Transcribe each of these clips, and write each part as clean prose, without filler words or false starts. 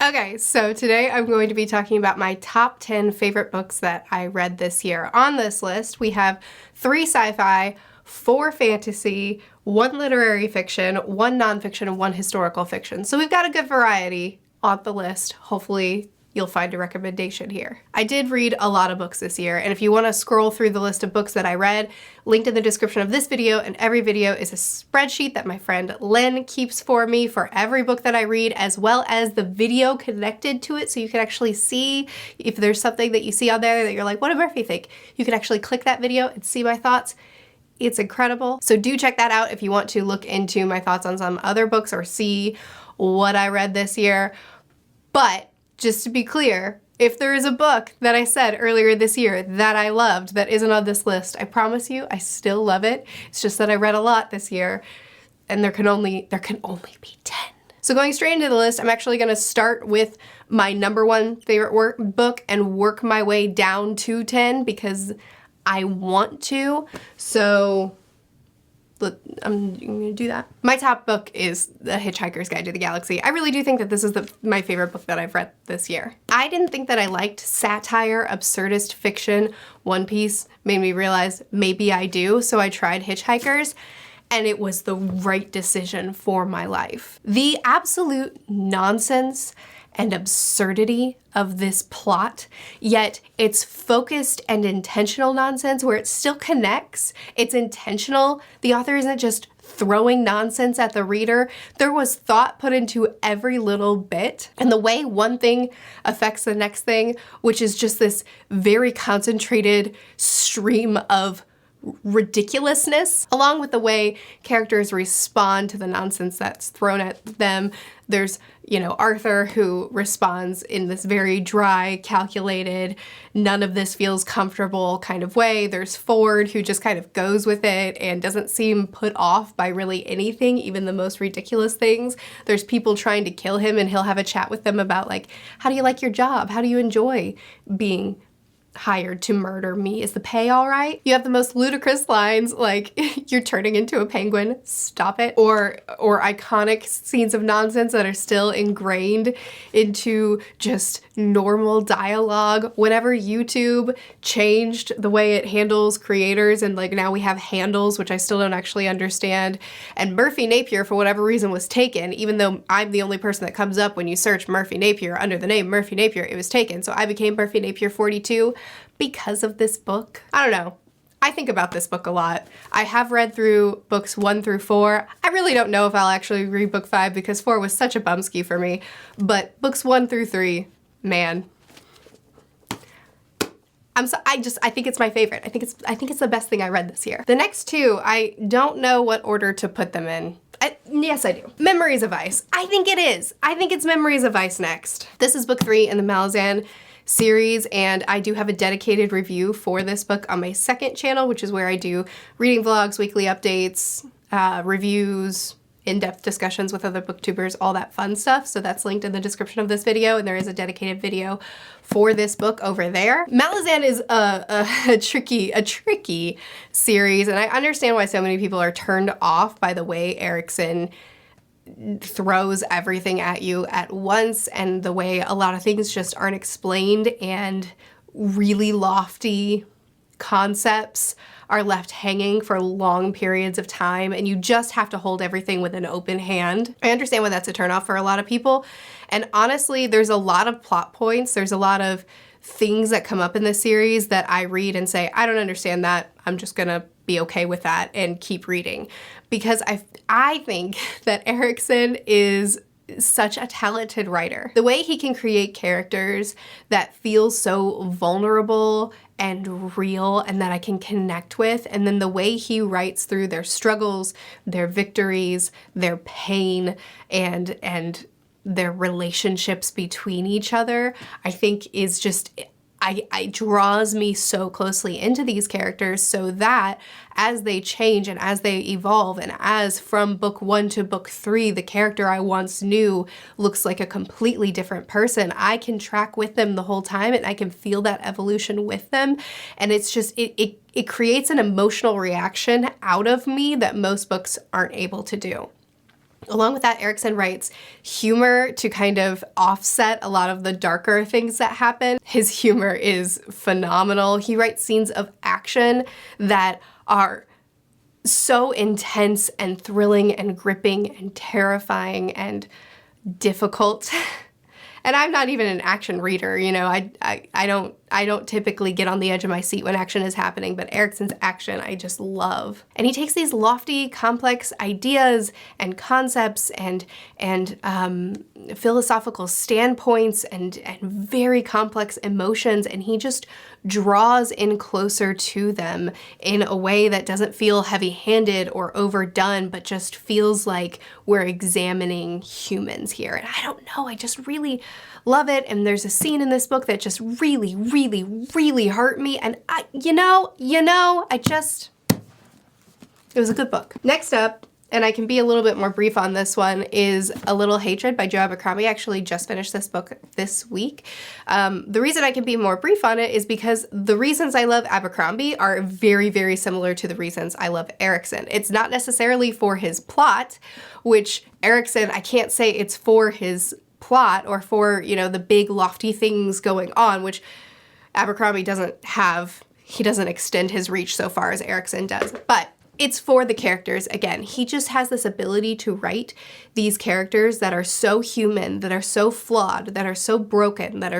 Okay, so today I'm going to be talking about my top 10 favorite books that I read this year. On this list, we have 3 sci-fi, 4 fantasy, 1 literary fiction, 1 nonfiction, and 1 historical fiction. So we've got a good variety on the list. Hopefully you'll find a recommendation here. I did read a lot of books this year, and if you want to scroll through the list of books that I read, linked in the description of this video and every video is a spreadsheet that my friend Lynn keeps for me for every book that I read, as well as the video connected to it, so you can actually see if there's something that you see on there that you're like, what did Murphy think? You can actually click that video and see my thoughts. It's incredible. So do check that out if you want to look into my thoughts on some other books or see what I read this year. But just to be clear, if there is a book that I said earlier this year that I loved that isn't on this list, I promise you I still love it. It's just that I read a lot this year and there can only be 10. So going straight into the list, I'm actually going to start with my #1 favorite book and work my way down to 10 because I want to. So I'm gonna do that. My top book is The Hitchhiker's Guide to the Galaxy. I really do think that this is my favorite book that I've read this year. I didn't think that I liked satire, absurdist fiction. One Piece made me realize maybe I do, so I tried Hitchhikers, and it was the right decision for my life. The absolute nonsense and absurdity of this plot, yet it's focused and intentional nonsense where it still connects. It's intentional. The author isn't just throwing nonsense at the reader. There was thought put into every little bit, and the way one thing affects the next thing, which is just this very concentrated stream of ridiculousness, along with the way characters respond to the nonsense that's thrown at them. There's, Arthur, who responds in this very dry, calculated, none of this feels comfortable kind of way. There's Ford, who just kind of goes with it and doesn't seem put off by really anything, even the most ridiculous things. There's people trying to kill him, and he'll have a chat with them about, like, how do you like your job? How do you enjoy being hired to murder me? Is the pay all right? You have the most ludicrous lines like, you're turning into a penguin, stop it. Or iconic scenes of nonsense that are still ingrained into just normal dialogue. Whenever YouTube changed the way it handles creators, and like now we have handles, which I still don't actually understand, and Murphy Napier for whatever reason was taken, even though I'm the only person that comes up when you search Murphy Napier under the name Murphy Napier, it was taken. So I became Murphy Napier 42 because of this book. I don't know. I think about this book a lot. I have read through books 1 through 4. I really don't know if I'll actually read book 5 because 4 was such a bumski for me. But books 1 through 3, man. I think it's my favorite. I think it's the best thing I read this year. The next 2, I don't know what order to put them in. Yes, I do. Memories of Ice. I think it is. I think it's Memories of Ice next. This is book 3 in the Malazan series, and I do have a dedicated review for this book on my second channel, which is where I do reading vlogs, weekly updates, reviews, in-depth discussions with other booktubers, all that fun stuff. So that's linked in the description of this video, and there is a dedicated video for this book over there. Malazan is a tricky series, and I understand why so many people are turned off by the way ERIKSON throws everything at you at once, and the way a lot of things just aren't explained, and really lofty concepts are left hanging for long periods of time, and you just have to hold everything with an open hand. I understand why that's a turnoff for a lot of people, and honestly, there's a lot of plot points, there's a lot of things that come up in this series that I read and say, I don't understand that, I'm just gonna be okay with that and keep reading. Because I think that ERIKSON is such a talented writer. The way he can create characters that feel so vulnerable and real and that I can connect with, and then the way he writes through their struggles, their victories, their pain, and their relationships between each other, I think is just, I draws me so closely into these characters, so that as they change and as they evolve, and as from book 1 to book 3, the character I once knew looks like a completely different person, I can track with them the whole time, and I can feel that evolution with them. And it's just, it creates an emotional reaction out of me that most books aren't able to do. Along with that, ERIKSON writes humor to kind of offset a lot of the darker things that happen. His humor is phenomenal. He writes scenes of action that are so intense and thrilling and gripping and terrifying and difficult. And I'm not even an action reader, you know, I don't typically get on the edge of my seat when action is happening, but ERIKSON's action I just love. And he takes these lofty, complex ideas and concepts and philosophical standpoints and very complex emotions, and he just draws in closer to them in a way that doesn't feel heavy-handed or overdone, but just feels like we're examining humans here. And I don't know, I just really love it. And there's a scene in this book that just really, really, really hurt me. And it was a good book. Next up, and I can be a little bit more brief on this one, is A Little Hatred by Joe Abercrombie. I actually just finished this book this week. The reason I can be more brief on it is because the reasons I love Abercrombie are very, very similar to the reasons I love ERIKSON. It's not necessarily for his plot, which ERIKSON, I can't say it's for his plot or for, you know, the big lofty things going on, which Abercrombie doesn't have. He doesn't extend his reach so far as ERIKSON does, but it's for the characters. Again, he just has this ability to write these characters that are so human, that are so flawed, that are so broken, that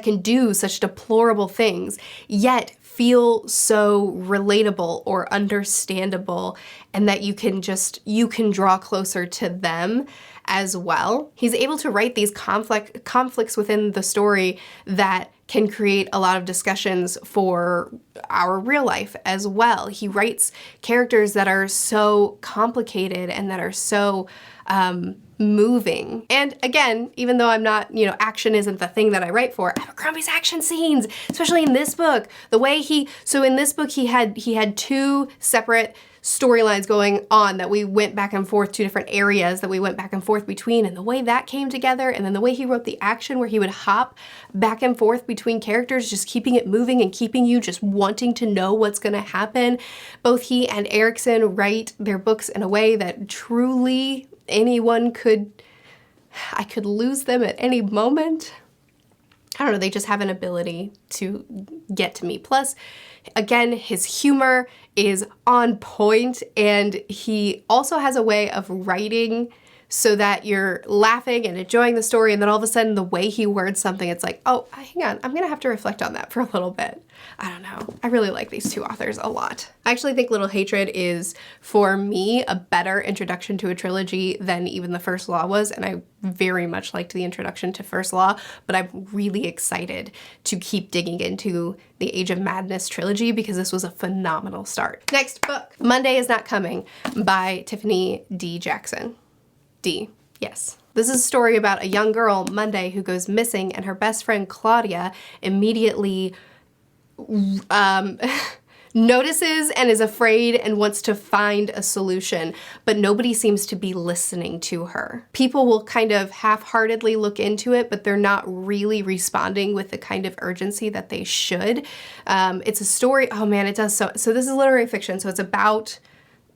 can do such deplorable things, yet feel so relatable or understandable, and that you can draw closer to them as well. He's able to write these conflicts within the story that can create a lot of discussions for our real life as well. He writes characters that are so complicated and that are so moving. And again, even though I'm not, you know, action isn't the thing that I write for, Abercrombie's action scenes, especially in this book, the way so in this book he had two separate storylines going on that we went back and forth, two different areas that we went back and forth between, and the way that came together, and then the way he wrote the action where he would hop back and forth between characters, just keeping it moving and keeping you just wanting to know what's gonna happen. Both he and ERIKSON write their books in a way that truly I could lose them at any moment. I don't know, they just have an ability to get to me. Plus, again, his humor is on point, and he also has a way of writing so that you're laughing and enjoying the story, and then all of a sudden the way he words something, it's like, oh, hang on, I'm gonna have to reflect on that for a little bit. I don't know. I really like these two authors a lot. I actually think Little Hatred is, for me, a better introduction to a trilogy than even The First Law was, and I very much liked the introduction to First Law, but I'm really excited to keep digging into the Age of Madness trilogy because this was a phenomenal start. Next book, Monday Is Not Coming by Tiffany D. Jackson. D, yes. This is a story about a young girl, Monday, who goes missing, and her best friend Claudia immediately notices and is afraid and wants to find a solution, but nobody seems to be listening to her. People will kind of half-heartedly look into it, but they're not really responding with the kind of urgency that they should. It's a story, oh man, it does so this is literary fiction, so it's about,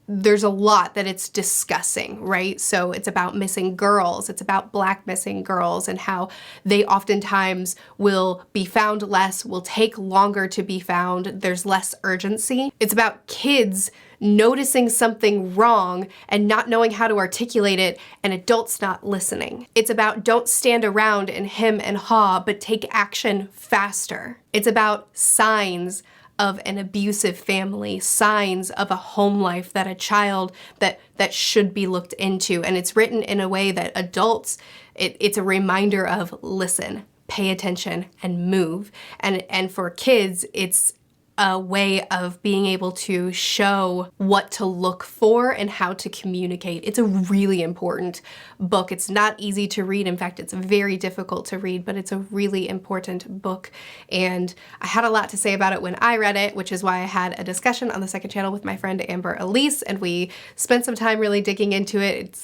there's a lot that it's discussing, right? So it's about missing girls, it's about Black missing girls and how they oftentimes will be found less, will take longer to be found, there's less urgency. It's about kids noticing something wrong and not knowing how to articulate it, and adults not listening. It's about don't stand around and hem and haw, but take action faster. It's about signs of an abusive family, signs of a home life that a child that should be looked into. And it's written in a way that adults, it's a reminder of listen, pay attention, and move. And for kids, it's a way of being able to show what to look for and how to communicate. It's a really important book. It's not easy to read. In fact, it's very difficult to read, but it's a really important book. And I had a lot to say about it when I read it, which is why I had a discussion on the second channel with my friend Amber Elise, and we spent some time really digging into it.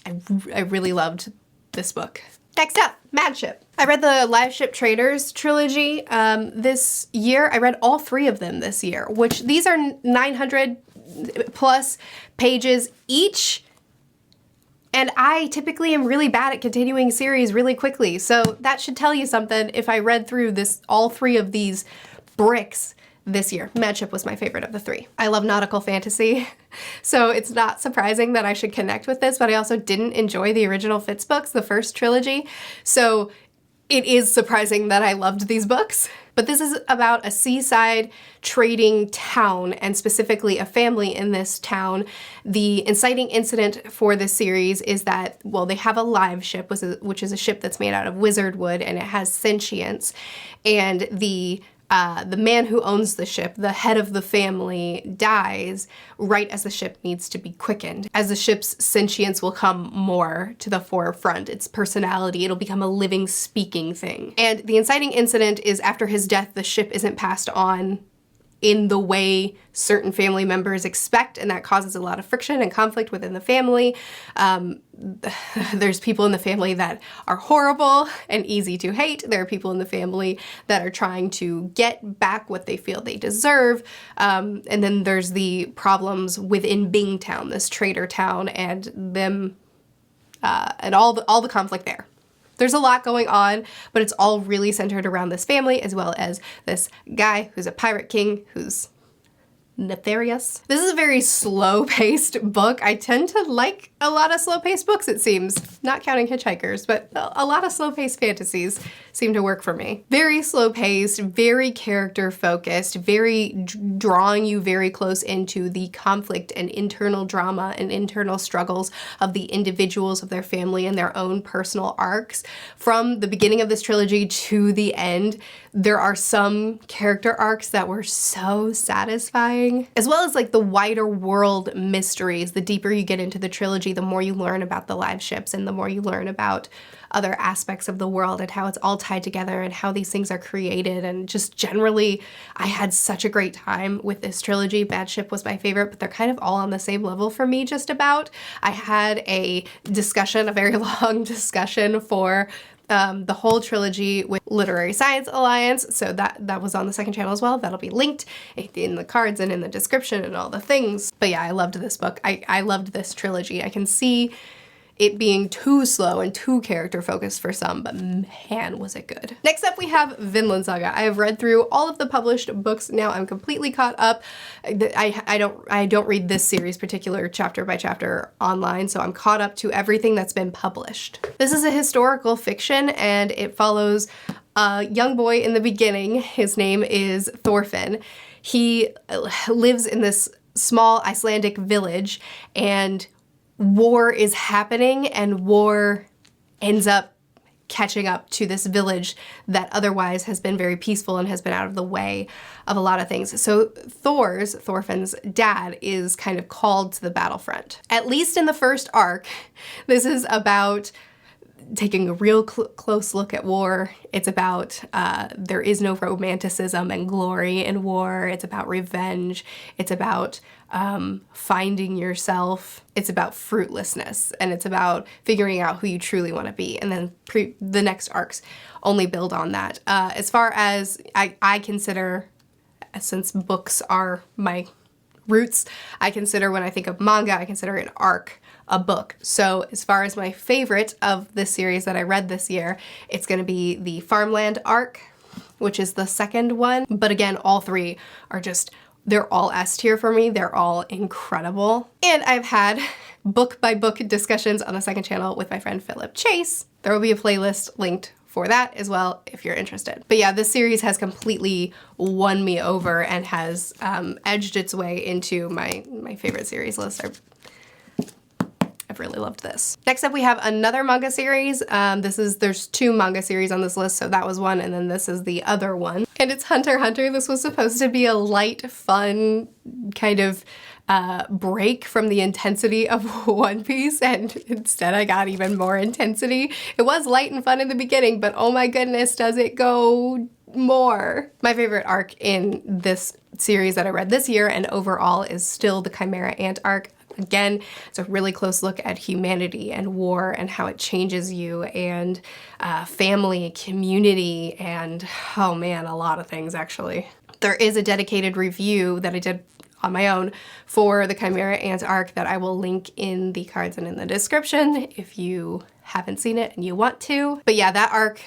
I really loved this book. Next up, Mad Ship. I read the Live Ship Traders trilogy this year. I read all three of them this year, which these are 900 plus pages each. And I typically am really bad at continuing series really quickly, so that should tell you something if I read through all 3 of these bricks this year. Madship was my favorite of the 3. I love nautical fantasy, so it's not surprising that I should connect with this, but I also didn't enjoy the original Fitz books, the first trilogy, so it is surprising that I loved these books. But this is about a seaside trading town, and specifically a family in this town. The inciting incident for this series is that, well, they have a live ship, which is a ship that's made out of wizard wood, and it has sentience, and the man who owns the ship, the head of the family, dies right as the ship needs to be quickened. As the ship's sentience will come more to the forefront, its personality, it'll become a living, speaking thing. And the inciting incident is after his death, the ship isn't passed on in the way certain family members expect, and that causes a lot of friction and conflict within the family. There's people in the family that are horrible and easy to hate. There are people in the family that are trying to get back what they feel they deserve. And then there's the problems within Bingtown, this trader town, and them, and all the conflict there. There's a lot going on, but it's all really centered around this family, as well as this guy who's a pirate king who's nefarious. This is a very slow-paced book. I tend to like a lot of slow-paced books, it seems. Not counting Hitchhikers, but a lot of slow-paced fantasies seem to work for me. Very slow-paced, very character-focused, drawing you very close into the conflict and internal drama and internal struggles of the individuals of their family and their own personal arcs. From the beginning of this trilogy to the end, there are some character arcs that were so satisfying, as well as like the wider world mysteries. The deeper you get into the trilogy, the more you learn about the live ships and the more you learn about other aspects of the world and how it's all tied together and how these things are created. And just generally, I had such a great time with this trilogy. Bad Ship was my favorite, but they're kind of all on the same level for me, just about. I had a very long discussion for the whole trilogy with Literary Science Alliance, so that was on the second channel as well. That'll be linked in the cards and in the description and all the things. But yeah, I loved this book. I loved this trilogy. I can see it being too slow and too character focused for some, but man, was it good. Next up we have Vinland Saga. I have read through all of the published books now. I'm completely caught up. I don't read this series particular chapter by chapter online, so I'm caught up to everything that's been published. This is a historical fiction, and it follows a young boy in the beginning. His name is Thorfinn. He lives in this small Icelandic village, and war is happening, and war ends up catching up to this village that otherwise has been very peaceful and has been out of the way of a lot of things. So Thorfinn's dad, is kind of called to the battlefront. At least in the first arc, this is about taking a real close look at war. It's about there is no romanticism and glory in war. It's about revenge. It's about finding yourself. It's about fruitlessness, and it's about figuring out who you truly want to be. And then the next arcs only build on that. As far as I consider, since books are my roots, I consider, when I think of manga, I consider an arc a book. So as far as my favorite of this series that I read this year, it's going to be the Farmland arc, which is the second one. But again, all 3 are just, they're all S tier for me. They're all incredible. And I've had book by book discussions on the second channel with my friend Philip Chase. There will be a playlist linked for that as well if you're interested. But yeah, this series has completely won me over and has edged its way into my favorite series list. I've really loved this. Next up we have another manga series. There's 2 manga series on this list, so that was one, and then this is the other one. And it's Hunter x Hunter. This was supposed to be a light, fun kind of break from the intensity of One Piece, and instead I got even more intensity. It was light and fun in the beginning, but oh my goodness, does it go more. My favorite arc in this series that I read this year and overall is still the Chimera Ant arc. Again, it's a really close look at humanity and war and how it changes you, and family, community, and oh man, a lot of things actually. There is a dedicated review that I did on my own for the Chimera Ant arc that I will link in the cards and in the description if you haven't seen it and you want to. But yeah, that arc,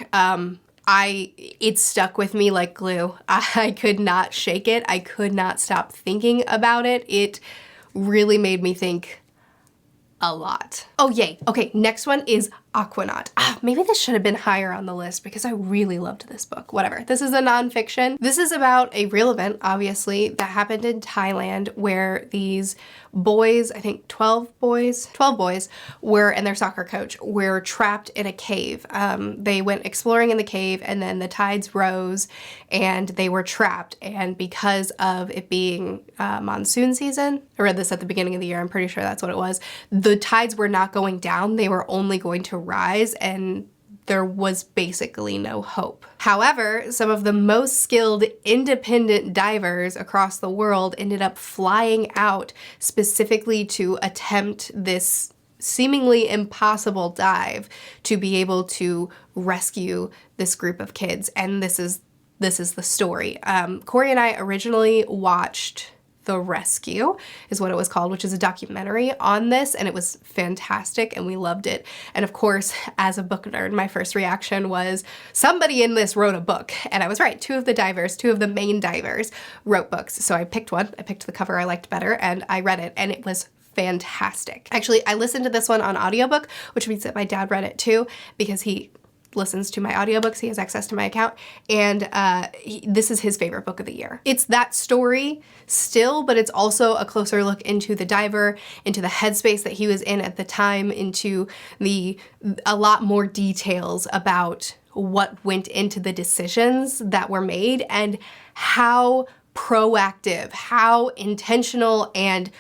it stuck with me like glue. I could not shake it. I could not stop thinking about it. It really made me think a lot. Oh yay. Okay, next one is Aquanaut. Maybe this should have been higher on the list because I really loved this book. Whatever. This is a nonfiction. This is about a real event, obviously, that happened in Thailand where these boys, I think 12 boys were, and their soccer coach, were trapped in a cave. They went exploring in the cave and then the tides rose and they were trapped. And because of it being monsoon season, I read this at the beginning of the year, I'm pretty sure that's what it was, the tides were not going down, they were only going to rise, and there was basically no hope. However, some of the most skilled independent divers across the world ended up flying out specifically to attempt this seemingly impossible dive to be able to rescue this group of kids. And this is the story. Corey and I originally watched The Rescue is what it was called, which is a documentary on this, and it was fantastic and we loved it. And of course, as a book nerd, my first reaction was somebody in this wrote a book, and I was right. Two of the main divers wrote books. So I picked one. I picked the cover I liked better and I read it, and it was fantastic. Actually, I listened to this one on audiobook, which means that my dad read it too because he listens to my audiobooks. He has access to my account, and this is his favorite book of the year. It's that story still, but it's also a closer look into the diver, into the headspace that he was in at the time, into a lot more details about what went into the decisions that were made and how proactive, how intentional and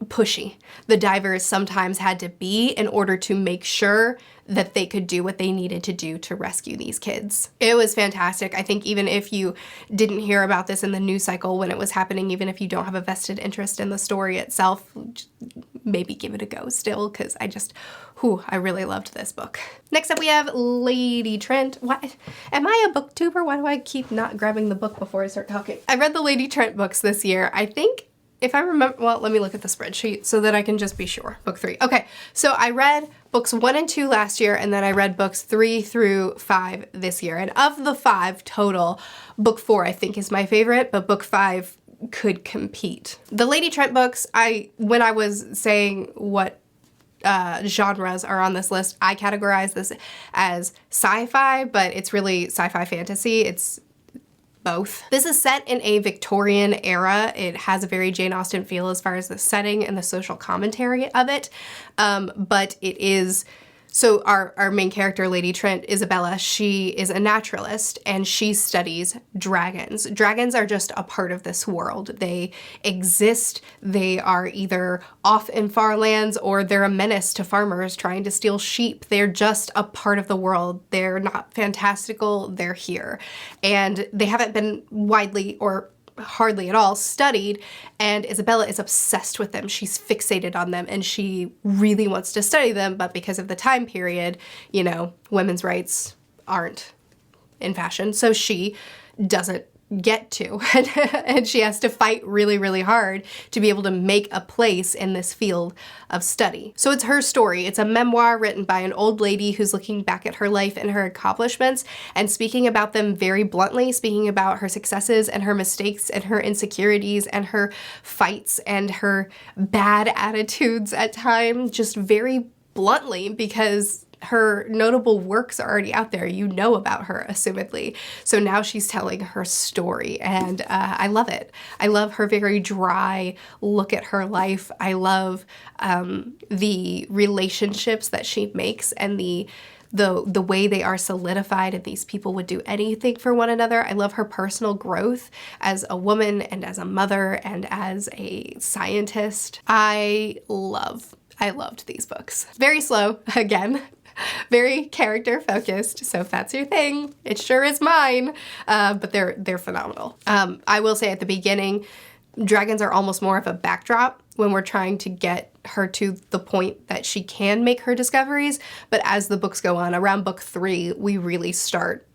pushy the divers sometimes had to be in order to make sure that they could do what they needed to do to rescue these kids. It was fantastic. I think even if you didn't hear about this in the news cycle when it was happening, even if you don't have a vested interest in the story itself, maybe give it a go still, because I really loved this book. Next up we have Lady Trent. What? Am I a booktuber? Why do I keep not grabbing the book before I start talking? I read the Lady Trent books this year. I think if I remember, well, let me look at the spreadsheet so that I can just be sure. Book 3. Okay, so I read books 1 and 2 last year, and then I read books 3 through 5 this year. And of the 5 total, book 4 I think is my favorite, but book 5 could compete. The Lady Trent books, when I was saying what genres are on this list, I categorize this as sci-fi, but it's really sci-fi fantasy. It's both. This is set in a Victorian era. It has a very Jane Austen feel as far as the setting and the social commentary of it, but it is, so our main character, Lady Trent, Isabella, she is a naturalist and she studies dragons. Dragons are just a part of this world. They exist. They are either off in far lands or they're a menace to farmers trying to steal sheep. They're just a part of the world. They're not fantastical. They're here. And they haven't been widely or hardly at all studied, and Isabella is obsessed with them. She's fixated on them and she really wants to study them, but because of the time period, you know, women's rights aren't in fashion, so she doesn't get to and she has to fight really, really hard to be able to make a place in this field of study. So it's her story. It's a memoir written by an old lady who's looking back at her life and her accomplishments and speaking about them very bluntly, speaking about her successes and her mistakes and her insecurities and her fights and her bad attitudes at times, just very bluntly, because her notable works are already out there. You know about her, assumedly. So now she's telling her story, and I love it. I love her very dry look at her life. I love the relationships that she makes and the way they are solidified, and these people would do anything for one another. I love her personal growth as a woman and as a mother and as a scientist. I loved these books. Very slow, again. Very character focused, so if that's your thing, it sure is mine, but they're phenomenal. I will say at the beginning, dragons are almost more of a backdrop when we're trying to get her to the point that she can make her discoveries, but as the books go on, around book 3, we really start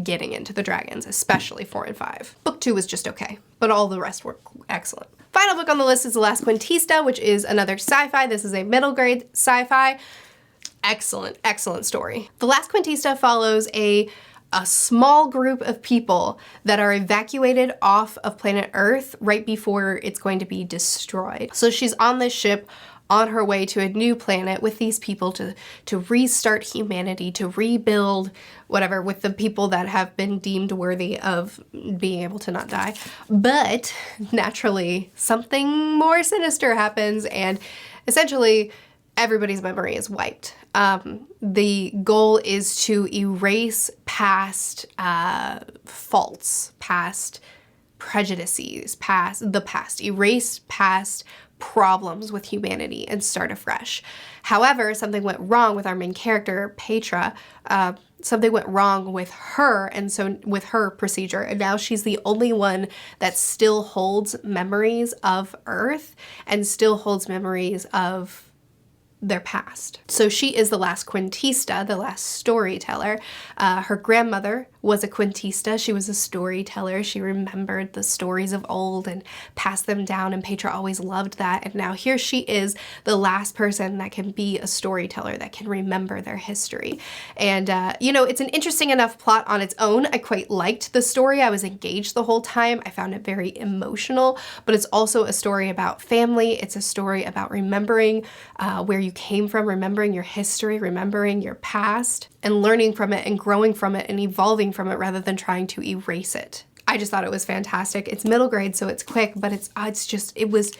getting into the dragons, especially 4 and 5. Book 2 was just okay, but all the rest were excellent. Final book on the list is The Last Quintista, which is another sci-fi. This is a middle grade sci-fi. Excellent, excellent story. The Last Quintista follows a small group of people that are evacuated off of planet Earth right before it's going to be destroyed. So she's on this ship on her way to a new planet with these people to restart humanity, to rebuild whatever with the people that have been deemed worthy of being able to not die. But naturally, something more sinister happens, and essentially everybody's memory is wiped. The goal is to erase past faults, past prejudices, erase past problems with humanity and start afresh. However, something went wrong with our main character, Petra. Something went wrong with her, and so with her procedure, and now she's the only one that still holds memories of Earth and still holds memories of their past. So she is the last Quintista, the last storyteller. Her grandmother was a Quintista. She was a storyteller. She remembered the stories of old and passed them down, and Petra always loved that. And now here she is, the last person that can be a storyteller, that can remember their history. And, you know, it's an interesting enough plot on its own. I quite liked the story. I was engaged the whole time. I found it very emotional, but it's also a story about family. It's a story about remembering where you came from, remembering your history, remembering your past, and learning from it and growing from it and evolving from it rather than trying to erase it. I just thought it was fantastic. It's middle grade, so it's quick, but it was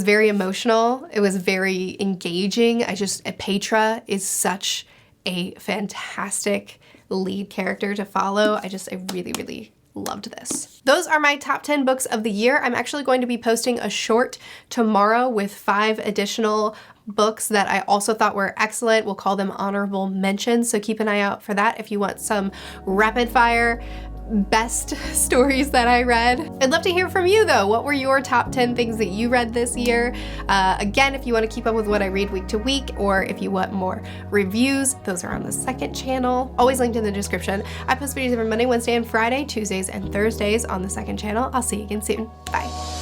very emotional. It was very engaging. Petra is such a fantastic lead character to follow. I really, really loved this. Those are my top 10 books of the year. I'm actually going to be posting a short tomorrow with 5 additional books that I also thought were excellent. We'll call them honorable mentions, so keep an eye out for that if you want some rapid fire best stories that I read. I'd love to hear from you though. What were your top 10 things that you read this year? Again, if you want to keep up with what I read week to week, or if you want more reviews, those are on the second channel, always linked in the description. I post videos every Monday, Wednesday, and Friday, Tuesdays and Thursdays on the second channel. I'll see you again soon. Bye.